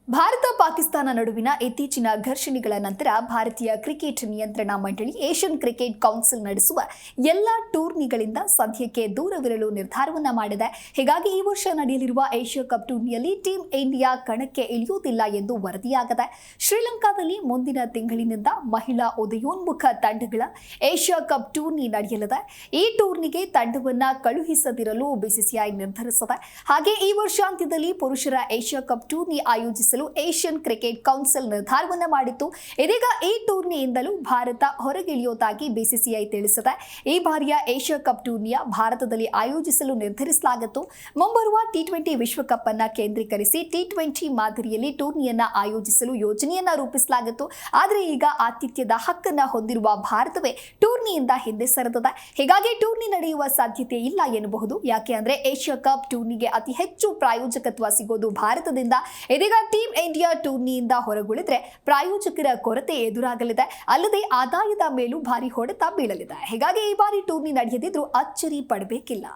ಭಾರತ ಪಾಕಿಸ್ತಾನ ನಡುವಿನ ಇತ್ತೀಚಿನ ಘರ್ಷಣೆಗಳ ನಂತರ ಭಾರತೀಯ ಕ್ರಿಕೆಟ್ ನಿಯಂತ್ರಣ ಮಂಡಳಿ ಏಷ್ಯನ್ ಕ್ರಿಕೆಟ್ ಕೌನ್ಸಿಲ್ ನಡೆಸುವ ಎಲ್ಲ ಟೂರ್ನಿಗಳಿಂದ ಸದ್ಯಕ್ಕೆ ದೂರವಿರಲು ನಿರ್ಧಾರವನ್ನ ಮಾಡಿದೆ. ಹೀಗಾಗಿ ಈ ವರ್ಷ ನಡೆಯಲಿರುವ ಏಷ್ಯಾ ಕಪ್ ಟೂರ್ನಿಯಲ್ಲಿ ಟೀಂ ಇಂಡಿಯಾ ಕಣಕ್ಕೆ ಇಳಿಯುವುದಿಲ್ಲ ಎಂದು ವರದಿಯಾಗಿದೆ. ಶ್ರೀಲಂಕಾದಲ್ಲಿ ಮುಂದಿನ ತಿಂಗಳಿನಿಂದ ಮಹಿಳಾ ಉದಯೋನ್ಮುಖ ತಂಡಗಳ ಏಷ್ಯಾ ಕಪ್ ಟೂರ್ನಿ ನಡೆಯಲಿದೆ. ಈ ಟೂರ್ನಿಗೆ ತಂಡವನ್ನ ಕಳುಹಿಸದಿರಲು ಬಿಸಿಸಿಐ ನಿರ್ಧರಿಸಿದೆ. ಹಾಗೆ ಈ ವರ್ಷಾಂತ್ಯದಲ್ಲಿ ಪುರುಷರ ಏಷ್ಯಾ ಕಪ್ ಟೂರ್ನಿ ಆಯೋಜಿಸಲು ಏಷ್ಯನ್ ಕ್ರಿಕೆಟ್ ಕೌನ್ಸಿಲ್ ನಿರ್ಧಾರವನ್ನ ಮಾಡಿತ್ತು. ಇದೀಗ ಈ ಟೂರ್ನಿಯಿಂದಲೂ ಭಾರತ ಹೊರಗಿಳಿಯುವುದಾಗಿ ಬಿಸಿಸಿಐ ತಿಳಿಸಿದೆ. ಈ ಬಾರಿಯ ಏಷ್ಯಾ ಕಪ್ ಟೂರ್ನಿಯ ಭಾರತದಲ್ಲಿ ಆಯೋಜಿಸಲು ನಿರ್ಧರಿಸಲಾಗಿತ್ತು. ಮುಂಬರುವ ಟಿ20 ವಿಶ್ವಕಪ್ ಅನ್ನ ಕೇಂದ್ರೀಕರಿಸಿ ಟಿ20 ಮಾದರಿಯಲ್ಲಿ ಟೂರ್ನಿಯನ್ನ ಆಯೋಜಿಸಲು ಯೋಜನೆಯನ್ನ ರೂಪಿಸಲಾಗಿತ್ತು. ಆದರೆ ಈಗ ಆತಿಥ್ಯದ ಹಕ್ಕನ್ನ ಹೊಂದಿರುವ ಭಾರತವೇ ಟೂರ್ನಿಯಿಂದ ಹಿಂದೆ ಸರಿದಿದೆ. ಹೀಗಾಗಿ ಟೂರ್ನಿ ನಡೆಯುವ ಸಾಧ್ಯತೆ ಇಲ್ಲ ಎನ್ನಬಹುದು. ಯಾಕೆ ಅಂದ್ರೆ ಏಷ್ಯಾ ಕಪ್ ಟೂರ್ನಿಗೆ ಅತಿ ಹೆಚ್ಚು ಪ್ರಾಯೋಜಕತ್ವ ಸಿಗೋದು ಭಾರತದಿಂದ. ಇದೀಗ ಟೀಂ ಇಂಡಿಯಾ ಟೂರ್ನಿಯಿಂದ ಹೊರಗುಳಿದ್ರೆ ಪ್ರಾಯೋಜಕರ ಕೊರತೆ ಎದುರಾಗಲಿದೆ. ಅಲ್ಲದೆ ಆದಾಯದ ಮೇಲೂ ಭಾರಿ ಹೊಡೆತ ಬೀಳಲಿದೆ. ಹೀಗಾಗಿ ಈ ಬಾರಿ ಟೂರ್ನಿ ನಡೆಯದಿದ್ರೂ ಅಚ್ಚರಿ ಪಡಬೇಕಿಲ್ಲ.